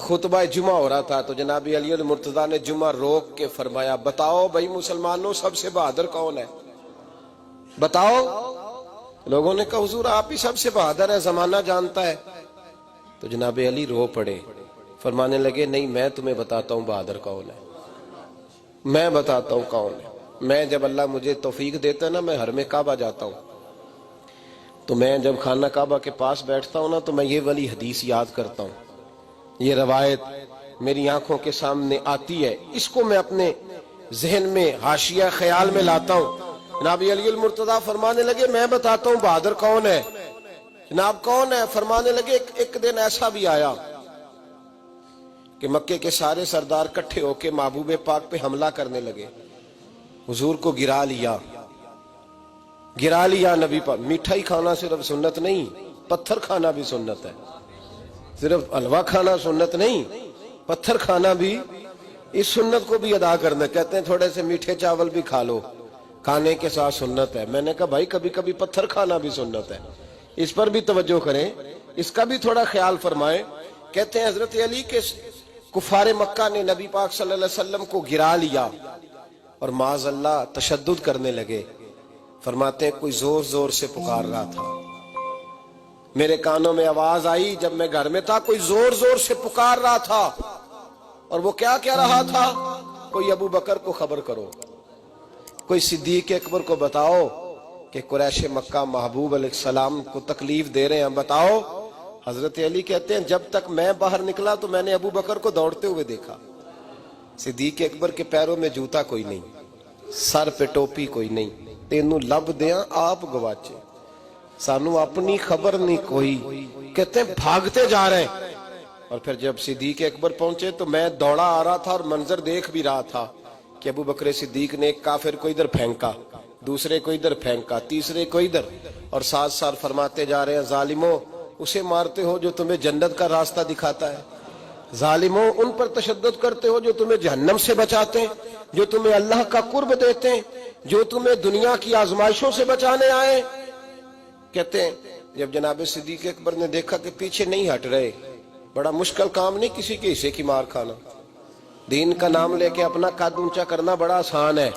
خطبہ جمعہ ہو رہا تھا تو جناب علی المرتضیٰ نے جمعہ روک کے فرمایا بتاؤ بھائی مسلمانوں سب سے بہادر کون ہے؟ بتاؤ۔ لوگوں نے کہا حضور آپ ہی سب سے بہادر ہے، زمانہ جانتا ہے۔ تو جناب علی رو پڑے، فرمانے لگے نہیں میں تمہیں بتاتا ہوں بہادر کون ہے، میں بتاتا ہوں کون ہے۔ میں جب اللہ مجھے توفیق دیتا ہے نا، میں حرم کعبہ جاتا ہوں تو میں جب خانہ کعبہ کے پاس بیٹھتا ہوں نا تو میں یہ والی حدیث یاد کرتا ہوں، یہ روایت میری آنکھوں کے سامنے آتی ہے، اس کو میں اپنے ذہن میں حاشیہ خیال میں لاتا ہوں۔ جناب علی المرتضیٰ فرمانے لگے میں بتاتا ہوں بہادر کون ہے۔ جناب کون ہے؟ فرمانے لگے ایک دن ایسا بھی آیا کہ مکے کے سارے سردار کٹھے ہو کے محبوب پاک پہ حملہ کرنے لگے، حضور کو گرا لیا نبی پاک۔ میٹھا ہی کھانا صرف سنت نہیں، پتھر کھانا بھی سنت ہے، صرف حلوہ کھانا سنت نہیں، پتھر کھانا بھی اس سنت کو بھی ادا کرنا۔ کہتے ہیں تھوڑے سے میٹھے چاول بھی کھا لو، کھانے کے ساتھ سنت ہے۔ میں نے کہا بھائی کبھی کبھی پتھر کھانا بھی سنت ہے، اس پر بھی توجہ کریں، اس کا بھی تھوڑا خیال فرمائیں۔ کہتے ہیں حضرت علی کے کفار مکہ نے نبی پاک صلی اللہ علیہ وسلم کو گرا لیا اور معاذ اللہ تشدد کرنے لگے۔ فرماتے ہیں کوئی زور زور سے پکار رہا تھا، میرے کانوں میں آواز آئی جب میں گھر میں تھا، کوئی زور زور سے پکار رہا تھا، اور وہ کیا کہہ رہا تھا؟ کوئی ابو بکر کو خبر کرو، کوئی صدیق اکبر کو بتاؤ کہ قریش مکہ محبوب علیہ السلام کو تکلیف دے رہے ہیں، بتاؤ۔ حضرت علی کہتے ہیں جب تک میں باہر نکلا تو میں نے ابو بکر کو دوڑتے ہوئے دیکھا، صدیق اکبر کے پیروں میں جوتا کوئی نہیں، سر پہ ٹوپی کوئی نہیں، تینوں لب دیاں آپ گواچے، سانو اپنی خبر نہیں کوئی۔ کہتے ہیں بھاگتے جا رہے ہیں، اور پھر جب صدیق اکبر پہنچے تو میں دوڑا آ رہا تھا اور منظر دیکھ بھی رہا تھا کہ ابو بکر صدیق نے ایک کافر کو ادھر پھینکا، دوسرے کو ادھر پھینکا، تیسرے کو ادھر، اور ساتھ ساتھ فرماتے جا رہے ہیں ظالموں اسے مارتے ہو جو تمہیں جنت کا راستہ دکھاتا ہے، ظالموں ان پر تشدد کرتے ہو جو تمہیں جہنم سے بچاتے ہیں، جو تمہیں اللہ کا قرب دیتے ہیں، جو تمہیں دنیا کی آزمائشوں سے بچانے آئے۔ کہتے ہیں جب جناب صدیق اکبر نے دیکھا کہ پیچھے نہیں ہٹ رہے، بڑا مشکل کام نہیں کسی کے حصے کی مار کھانا، دین کا نام لے کے اپنا قد اونچا کرنا بڑا آسان ہے،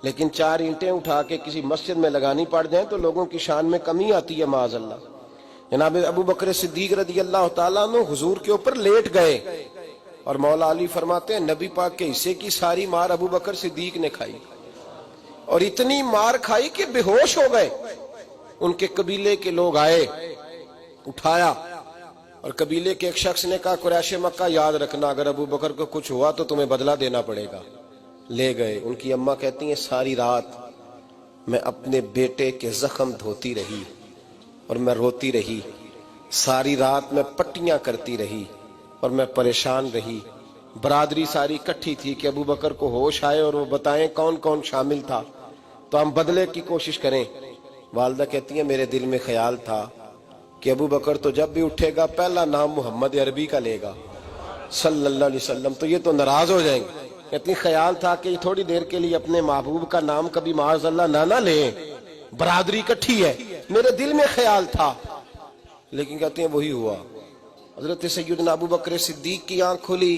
لیکن 4 اینٹیں اٹھا کے کسی مسجد میں لگانی پڑ جائیں تو لوگوں کی شان میں کمی آتی ہے معاذ اللہ۔ جناب ابو بکر صدیق رضی اللہ تعالیٰ عنہ حضور کے اوپر لیٹ گئے، اور مولا علی فرماتے ہیں نبی پاک کے حصے کی ساری مار ابو بکر صدیق نے کھائی، اور اتنی مار کھائی کہ بے ہوش ہو گئے۔ ان کے قبیلے کے لوگ آئے، اٹھایا، اور قبیلے کے ایک شخص نے کہا قریش مکہ یاد رکھنا اگر ابو بکر کو کچھ ہوا تو تمہیں بدلہ دینا پڑے گا۔ لے گئے۔ ان کی اماں کہتی ہیں ساری رات میں اپنے بیٹے کے زخم دھوتی رہی اور میں روتی رہی، ساری رات میں پٹیاں کرتی رہی اور میں پریشان رہی۔ برادری ساری کٹھی تھی کہ ابو بکر کو ہوش آئے اور وہ بتائیں کون کون شامل تھا تو ہم بدلے کی کوشش کریں۔ والدہ کہتی ہیں میرے دل میں خیال تھا کہ ابو بکر تو جب بھی اٹھے گا پہلا نام محمد عربی کا لے گا صلی اللہ علیہ وسلم، تو یہ تو ناراض ہو جائیں گے۔ اتنی خیال تھا کہ تھوڑی دیر کے لیے اپنے محبوب کا نام کبھی معاذ اللہ نہ لیں، برادری کٹھی ہے، میرے دل میں خیال تھا، لیکن کہتے ہیں وہی ہوا۔ حضرت سیدنا ابو بکر صدیق کی آنکھ کھلی،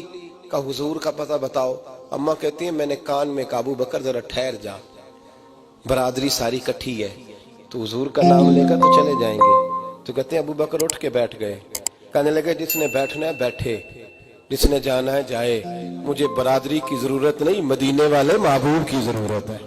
کہا حضور کا پتہ بتاؤ۔ اماں کہتی ہیں میں نے کان میں کہا ابو بکر ذرا ٹھہر جا، برادری ساری کٹھی ہے، تو حضور کا نام لے کر تو چلے جائیں گے۔ تو کہتے ہیں ابو بکر اٹھ کے بیٹھ گئے، کہنے لگے جس نے بیٹھنا ہے بیٹھے، جس نے جانا ہے جائے، مجھے برادری کی ضرورت نہیں، مدینے والے محبوب کی ضرورت ہے۔